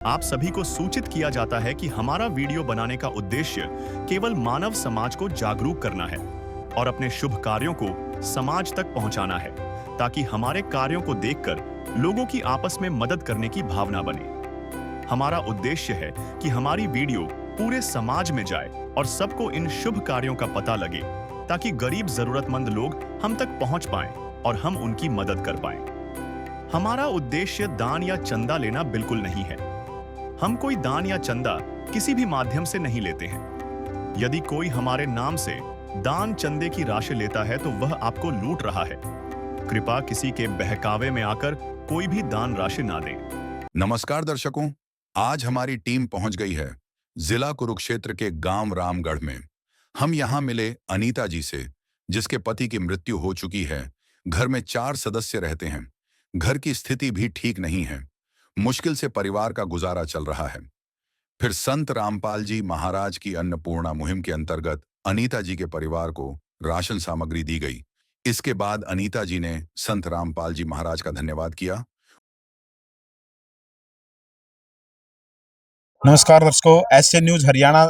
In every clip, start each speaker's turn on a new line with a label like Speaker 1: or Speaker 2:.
Speaker 1: आप सभी को सूचित किया जाता है कि हमारा वीडियो बनाने का उद्देश्य केवल मानव समाज को जागरूक करना है और अपने शुभ कार्यों को समाज तक पहुंचाना है, ताकि हमारे कार्यों को देखकर लोगों की आपस में मदद करने की भावना बने। हमारा उद्देश्य है कि हमारी वीडियो पूरे समाज में जाए और सबको इन शुभ कार्यों का पता लगे, ताकि गरीब जरूरतमंद लोग हम तक पहुंच पाएं और हम उनकी मदद कर पाएं। हमारा उद्देश्य दान या चंदा लेना बिल्कुल नहीं है। हम कोई दान या चंदा किसी भी माध्यम से नहीं लेते हैं। यदि कोई हमारे नाम से दान चंदे की राशि लेता है तो वह आपको लूट रहा है। कृपया किसी के बहकावे में आकर कोई भी दान राशि ना दें।
Speaker 2: नमस्कार दर्शकों, आज हमारी टीम पहुंच गई है जिला कुरुक्षेत्र के गांव रामगढ़ में। हम यहां मिले अनीता जी से, जिसके पति की मृत्यु हो चुकी है। घर में 4 सदस्य रहते हैं। घर की स्थिति भी ठीक नहीं है। मुश्किल से परिवार का गुजारा चल रहा है। फिर संत रामपाल जी महाराज की अन्नपूर्णा मुहिम के अंतर्गत अनीता जी के परिवार को राशन सामग्री दी गई। इसके बाद अनीता जी ने संत रामपाल जी महाराज का धन्यवाद किया।
Speaker 3: नमस्कार दर्शकों, एसए न्यूज हरियाणा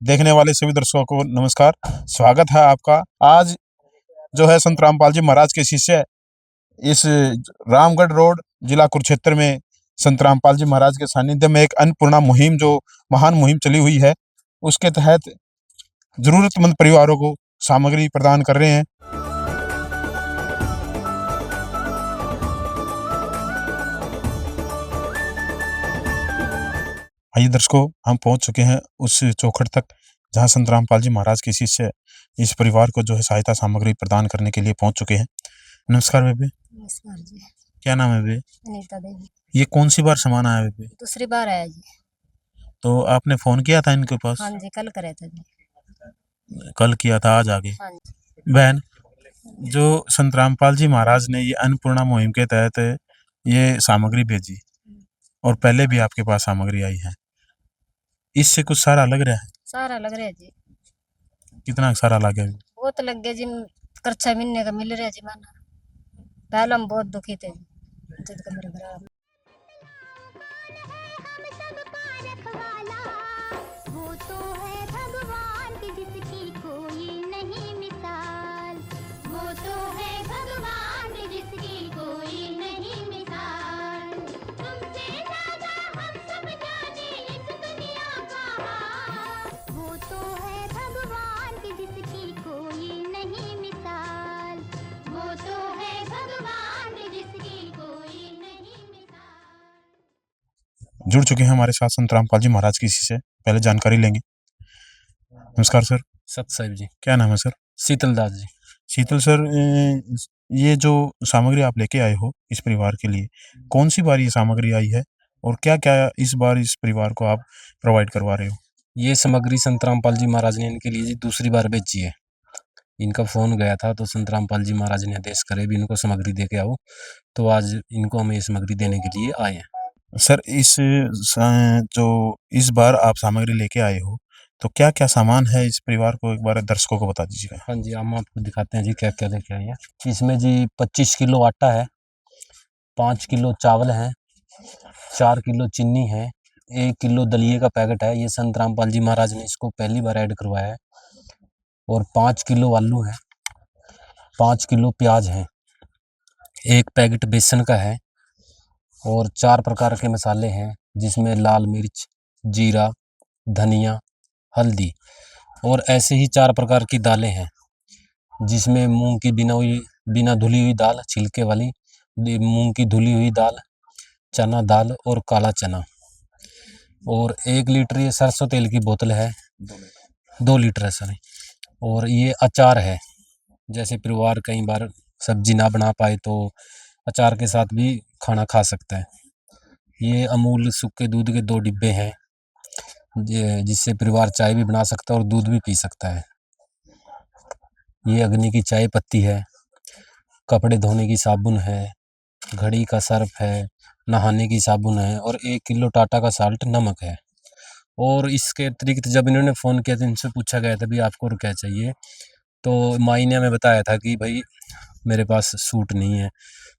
Speaker 3: देखने वाले सभी दर्शकों को नमस्कार। स्वागत है आपका। आज जो है संत रामपाल जी महाराज के शिष्य इस रामगढ़ रोड जिला कुरुक्षेत्र में संत रामपाल जी महाराज के सानिध्य में एक अन्नपूर्णा मुहिम, जो महान मुहिम चली हुई है, उसके तहत जरूरतमंद परिवारों को सामग्री प्रदान कर रहे हैं। आइए दर्शकों, हम पहुंच चुके हैं उस चौखट तक जहां संत रामपाल जी महाराज के शिष्य इस परिवार को जो है सहायता सामग्री प्रदान करने के लिए पहुंच चुके हैं। नमस्कार बेबे।
Speaker 4: नमस्कार जी।
Speaker 3: क्या नाम है बेबे?
Speaker 4: अनीता देवी।
Speaker 3: ये कौन सी बार सामान आया बेबे?
Speaker 4: दूसरी बार आया जी।
Speaker 3: तो आपने फोन किया था इनके पास?
Speaker 4: हाँ जी, कल करे थे जी।
Speaker 3: कल किया था, आज आगे।
Speaker 4: हाँ जी।
Speaker 3: बहन, जो संत रामपाल जी महाराज ने ये अन्नपूर्णा मुहिम के तहत ये सामग्री भेजी और पहले भी आपके पास सामग्री आई है, इससे कुछ सारा लग रहा है?
Speaker 4: सारा लग रहा है जी।
Speaker 3: कितना सारा लग गया?
Speaker 4: वो तो लग गया जी, खर्चा महीने का मिल रहा है जी। माना पहले हम बहुत दुखी थे जब का मेरे घर
Speaker 5: वो तो है भगवान की जिसकी कोई नहीं मिसाल। वो तो है भगवान की जिसकी कोई नहीं मिसाल। तुमसे ज्यादा हम सब जाने इस दुनिया का हाल। वो तो है भगवान की जिसकी कोई नहीं मिसाल। वो तो है भगवान की जिसकी कोई नहीं मिसाल।
Speaker 3: जुड़ चुके हैं हमारे साथ संत रामपाल जी महाराज की शिष्य, पहले जानकारी लेंगे। नमस्कार सर।
Speaker 6: सत साहिब जी।
Speaker 3: क्या नाम है सर?
Speaker 6: शीतलदास जी।
Speaker 3: शीतल सर, ये जो सामग्री आप लेके आए हो इस परिवार के लिए, कौन सी बार ये सामग्री आई है और क्या क्या इस बार इस परिवार को आप प्रोवाइड करवा रहे हो?
Speaker 6: ये सामग्री संत रामपाल जी महाराज ने इनके लिए जी दूसरी बार भेजी है। इनका फोन गया था तो संत रामपाल जी महाराज ने आदेश करे भी इनको सामग्री दे के आओ, तो आज इनको हम ये सामग्री देने के लिए आए हैं।
Speaker 3: सर, जो इस बार आप सामग्री लेके आए हो, तो क्या क्या सामान है इस परिवार को एक बार दर्शकों को बता दीजिएगा।
Speaker 6: हाँ जी, हम आपको दिखाते हैं जी क्या क्या लेके आए हैं। इसमें जी 25 किलो आटा है, 5 किलो चावल है, 4 किलो चीनी है, 1 किलो दलिए का पैकेट है। ये संत रामपाल जी महाराज ने इसको पहली बार ऐड करवाया है। और 5 किलो आलू है, 5 किलो प्याज है, 1 पैकेट बेसन का है और 4 प्रकार के मसाले हैं, जिसमें लाल मिर्च, जीरा, धनिया, हल्दी। और ऐसे ही 4 प्रकार की दालें हैं, जिसमें मूंग की बिना धुली हुई दाल, छिलके वाली मूंग की धुली हुई दाल, चना दाल और काला चना। और 1 लीटर ये सरसों तेल की बोतल है, 2 लीटर है सर। और ये अचार है, जैसे परिवार कई बार सब्जी ना बना पाए तो अचार के साथ भी खाना खा सकता है। ये अमूल सूखे दूध के 2 डिब्बे हैं, जिससे परिवार चाय भी बना सकता है और दूध भी पी सकता है। ये अग्नि की चाय पत्ती है, कपड़े धोने की साबुन है, घड़ी का सर्फ है, नहाने की साबुन है और 1 किलो टाटा का साल्ट नमक है। और इसके अतिरिक्त जब इन्होंने फ़ोन किया तो इनसे पूछा गया था भी आपको और क्या चाहिए, तो माई ने हमें बताया था कि भाई मेरे पास सूट नहीं है,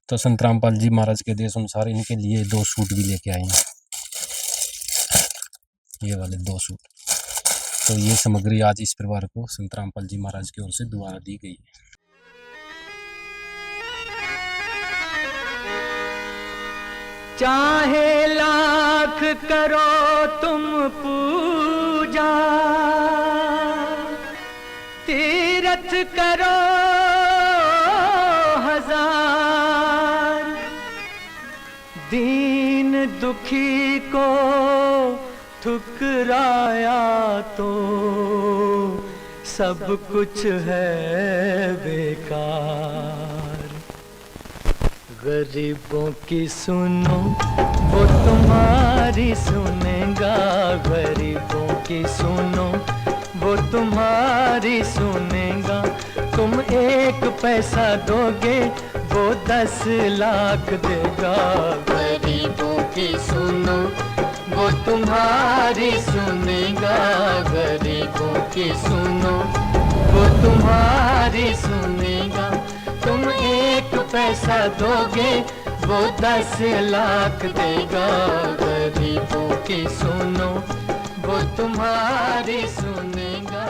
Speaker 6: तो संत रामपाल जी महाराज के देश अनुसार इनके लिए 2 सूट भी लेके आए हैं। ये वाले 2 सूट। तो ये सामग्री आज इस परिवार को संत रामपाल जी महाराज की ओर से दोबारा दी गई है।
Speaker 7: चाहे लाख करो तुम पूजा, तीरथ करो हजार, दीन दुखी को ठुकराया तो सब कुछ है बेकार। गरीबों की सुनो वो तुम्हारी सुनेगा, गरीबों की सुनो वो तुम्हारी सुनेगा। तुम 1 पैसा दोगे वो 10 लाख देगा। गरीबों की सुनो वो तुम्हारी सुनेगा, गरीबों की सुनो वो तुम्हारी सुनेगा। तुम 1 पैसा दोगे वो 10 लाख देगा। गरीबों की सुनो वो तुम्हारी सुनेगा,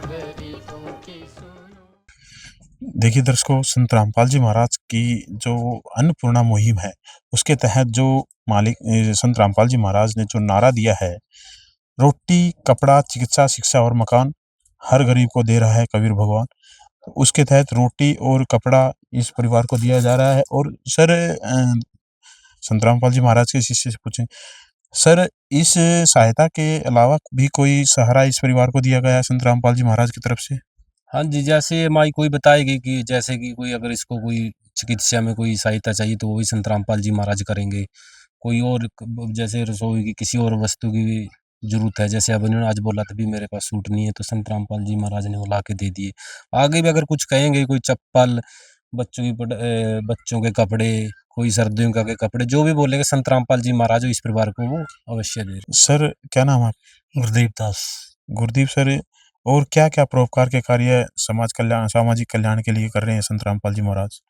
Speaker 7: गरीबों की सुनो।
Speaker 3: देखिए दर्शकों, संत रामपाल जी महाराज की जो अन्नपूर्णा मुहिम है, उसके तहत जो संत रामपाल जी महाराज ने जो नारा दिया है, रोटी, कपड़ा, चिकित्सा, शिक्षा और मकान हर गरीब को दे रहा है कबीर भगवान। तो उसके तहत रोटी और कपड़ा इस परिवार को दिया जा रहा है। और सर, संत रामपाल जी महाराज के शिष्य से पूछें, सर, इस सहायता के अलावा भी कोई सहारा इस परिवार को दिया गया है संत रामपाल जी महाराज की तरफ से?
Speaker 6: हाँ जी, जैसे माई कोई बताएगी कि जैसे कि कोई अगर इसको कोई चिकित्सा में कोई सहायता चाहिए तो वो भी संत रामपाल जी महाराज करेंगे। कोई और जैसे रसोई की किसी और वस्तु की जरूरत है, जैसे अब उन्होंने आज बोला था भी मेरे पास सूट नहीं है, तो संत रामपाल जी महाराज ने वो ला के दे दिए। आगे भी अगर कुछ कहेंगे, कोई चप्पल, बच्चों के कपड़े, कोई सर्दियों के कपड़े, जो भी बोलेंगे संत रामपाल जी महाराज इस परिवार को वो अवश्य दे रहे।
Speaker 3: सर, क्या नाम है?
Speaker 6: गुरदीप दास।
Speaker 3: गुरदीप सर, और क्या-क्या परोपकार के कार्य सामाजिक कल्याण के लिए कर रहे हैं संत रामपाल जी महाराज?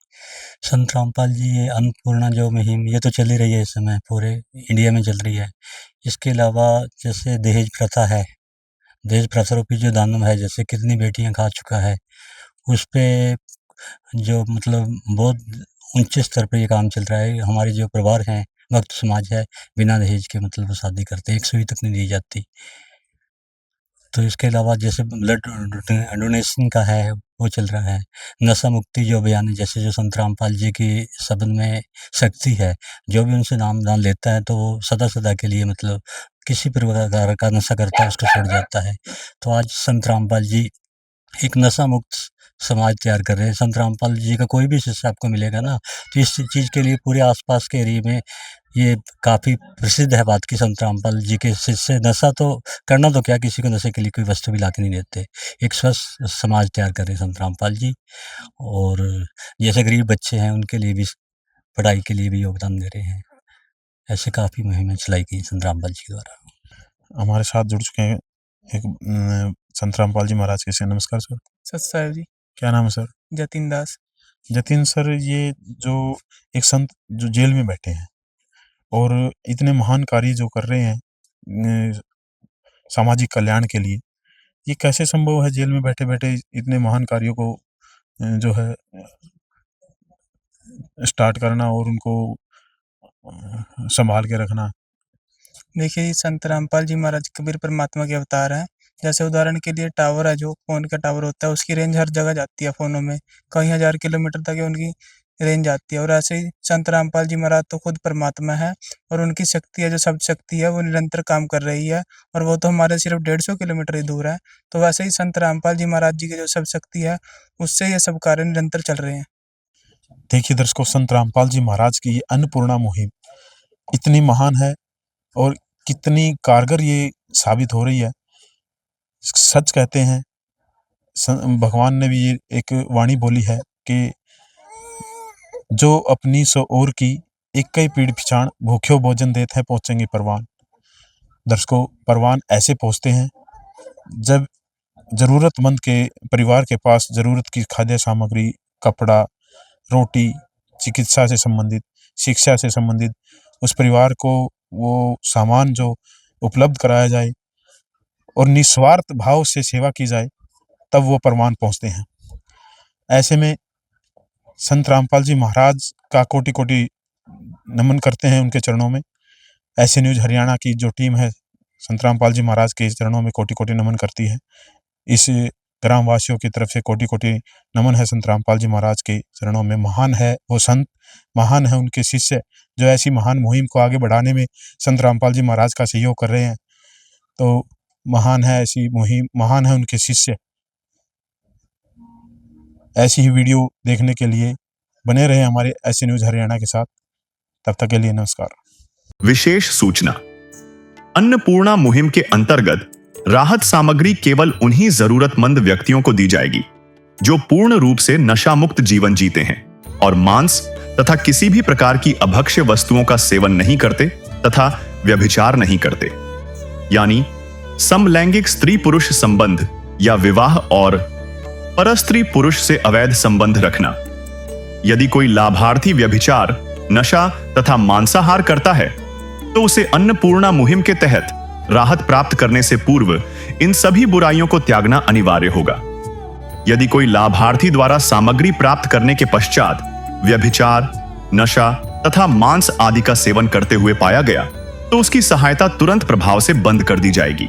Speaker 8: संत रामपाल जी, ये अन्नपूर्णा जो मुहिम ये तो चल ही रही है, इस समय पूरे इंडिया में चल रही है। इसके अलावा जैसे दहेज प्रथा है, दहेज प्रथा रूपी जो दानव है, जैसे कितनी बेटियां खा चुका है, उस पे जो मतलब बहुत ऊंचे स्तर पे ये काम चल रहा है। हमारे जो परिवार हैं, भक्त समाज है, बिना दहेज के मतलब शादी करते हैं, 1 सुई तक नहीं दी जाती। तो इसके अलावा जैसे ब्लड डोनेशन का है, वो चल रहा है। नशा मुक्ति जो अभियान है, जैसे जो संत रामपाल जी की शब्द में शक्ति है, जो भी उनसे नाम दान लेता है तो वो सदा के लिए मतलब किसी प्रकार का नशा करता है उसको छोड़ जाता है। तो आज संत रामपाल जी एक नशा मुक्त समाज तैयार कर रहे हैं। संत रामपाल जी का कोई भी शिष्य आपको मिलेगा ना, तो इस चीज़ के लिए पूरे आसपास के एरिया में ये काफ़ी प्रसिद्ध है बात कि संत रामपाल जी के शिष्य नशा तो करना तो क्या, किसी को नशे के लिए कोई वस्तु भी ला के नहीं देते। एक स्वस्थ समाज तैयार कर रहे हैं संत रामपाल जी। और जैसे गरीब बच्चे हैं उनके लिए भी पढ़ाई के लिए भी योगदान दे रहे हैं। ऐसे काफ़ी मुहिमें चलाई गई संत रामपाल जी द्वारा।
Speaker 3: हमारे साथ जुड़ चुके हैं एक संत रामपाल जी महाराज के शिष्य। नमस्कार सर।
Speaker 9: सत साहेब जी।
Speaker 3: क्या नाम है सर?
Speaker 9: जतिन दास।
Speaker 3: जतिन सर, ये जो एक संत जो जेल में बैठे हैं और इतने महान कार्य जो कर रहे हैं सामाजिक कल्याण के लिए, ये कैसे संभव है जेल में बैठे-बैठे इतने महान कार्यों को जो है स्टार्ट करना और उनको संभाल के रखना?
Speaker 9: देखिए, ये संत रामपाल जी महाराज कबीर परमात्मा के अवतार हैं। जैसे उदाहरण के लिए टावर है, जो फ़ोन का टावर होता है, उसकी रेंज हर जगह जाती है फ़ोनों में, कई हज़ार किलोमीटर तक उनकी रेंज जाती है। और ऐसे ही संत रामपाल जी महाराज तो खुद परमात्मा है, और उनकी शक्ति है, जो सब शक्ति है, वो निरंतर काम कर रही है, और वो तो हमारे सिर्फ 150 किलोमीटर ही दूर है। तो वैसे ही संत रामपाल जी महाराज जी की जो सब शक्ति है, उससे ये सब कार्य निरंतर चल रहे हैं।
Speaker 3: देखिए दर्शकों, संत रामपाल जी महाराज की ये अन्नपूर्णा मुहिम इतनी महान है और कितनी कारगर ये साबित हो रही है। सच कहते हैं, भगवान ने भी ये एक वाणी बोली है कि जो अपनी सो और की एक कई पीड़ पिछाड़, भूख्यो भोजन देते हैं पहुंचेंगे परवान। दर्शकों, परवान ऐसे पहुंचते हैं जब जरूरतमंद के परिवार के पास जरूरत की खाद्य सामग्री, कपड़ा, रोटी, चिकित्सा से संबंधित, शिक्षा से संबंधित उस परिवार को वो सामान जो उपलब्ध कराया जाए, और निस्वार्थ भाव से सेवा की जाए तब वो परमान पहुंचते हैं। ऐसे में संत रामपाल जी महाराज का कोटि कोटि नमन करते हैं उनके चरणों में। ऐसे न्यूज़ हरियाणा की जो टीम है संत रामपाल जी महाराज के चरणों में कोटि कोटि नमन करती है। इस ग्रामवासियों की तरफ से कोटि कोटि नमन है संत रामपाल जी महाराज के चरणों में। महान है वो संत, महान है उनके शिष्य जो ऐसी महान मुहिम को आगे बढ़ाने में संत रामपाल जी महाराज का सहयोग कर रहे हैं। तो महान है ऐसी मुहिम, महान है उनके शिष्य। ऐसी ही वीडियो देखने के लिए बने रहे हमारे ऐसे न्यूज़ हरियाणा के साथ। तब तक के लिए नमस्कार।
Speaker 1: विशेष सूचना, अन्नपूर्णा मुहिम के अंतर्गत राहत सामग्री केवल उन्हीं जरूरतमंद व्यक्तियों को दी जाएगी जो पूर्ण रूप से नशा मुक्त जीवन जीते हैं और मांस तथा किसी भी प्रकार की अभक्ष्य वस्तुओं का सेवन नहीं करते तथा व्यभिचार नहीं करते, यानी समलैंगिक स्त्री पुरुष संबंध या विवाह और परस्त्री पुरुष से अवैध संबंध रखना। यदि कोई लाभार्थी व्यभिचार, नशा तथा मांसाहार करता है तो उसे अन्नपूर्णा मुहिम के तहत राहत प्राप्त करने से पूर्व इन सभी बुराइयों को त्यागना अनिवार्य होगा। यदि कोई लाभार्थी द्वारा सामग्री प्राप्त करने के पश्चात व्यभिचार, नशा तथा मांस आदि का सेवन करते हुए पाया गया तो उसकी सहायता तुरंत प्रभाव से बंद कर दी जाएगी।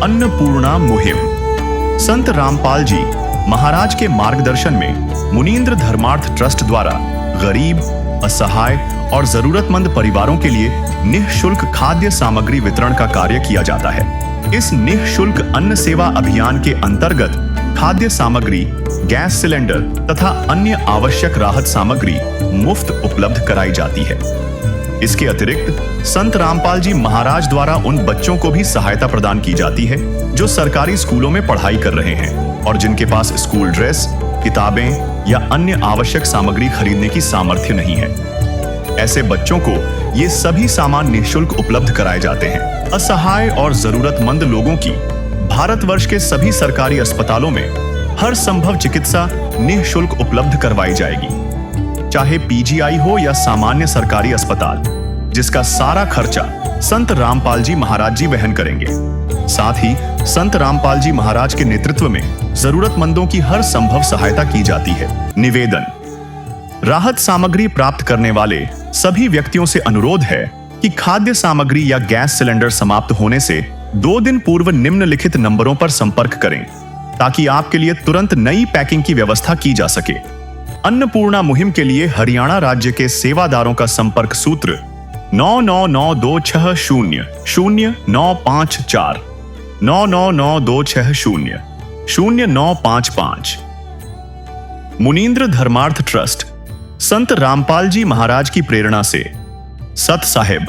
Speaker 1: अन्नपूर्णा मुहिम संत रामपाल जी महाराज के मार्गदर्शन में मुनींद्र धर्मार्थ ट्रस्ट द्वारा गरीब, असहाय और जरूरतमंद परिवारों के लिए निःशुल्क खाद्य सामग्री वितरण का कार्य किया जाता है। इस निःशुल्क अन्न सेवा अभियान के अंतर्गत खाद्य सामग्री, गैस सिलेंडर तथा अन्य आवश्यक राहत सामग्री मुफ्त उपलब्ध कराई जाती है। इसके अतिरिक्त संत रामपाल जी महाराज द्वारा उन बच्चों को भी सहायता प्रदान की जाती है जो सरकारी स्कूलों में पढ़ाई कर रहे हैं और जिनके पास स्कूल ड्रेस, किताबें या अन्य आवश्यक सामग्री खरीदने की सामर्थ्य नहीं है। ऐसे बच्चों को ये सभी सामान निःशुल्क उपलब्ध कराए जाते हैं। असहाय और जरूरतमंद लोगों की भारतवर्ष के सभी सरकारी अस्पतालों में हर संभव चिकित्सा निःशुल्क उपलब्ध करवाई जाएगी, चाहे पीजीआई हो या सामान्य सरकारी अस्पताल, जिसका सारा खर्चा संत रामपाल जी महाराज जी वहन करेंगे। साथ ही संत रामपाल जी महाराज के नेतृत्व में जरूरतमंदों की हर संभव सहायता की जाती है। निवेदन, राहत सामग्री प्राप्त करने वाले सभी व्यक्तियों से अनुरोध है कि खाद्य सामग्री या गैस सिलेंडर समाप्त होने से 2 दिन पूर्व निम्नलिखित नंबरों पर संपर्क करें ताकि आपके लिए तुरंत नई पैकिंग की व्यवस्था की जा सके। अन्नपूर्णा मुहिम के लिए हरियाणा राज्य के सेवादारों का संपर्क सूत्र 9992600954 9992600955। मुनींद्र धर्मार्थ ट्रस्ट संत रामपाल जी महाराज की प्रेरणा से सत साहिब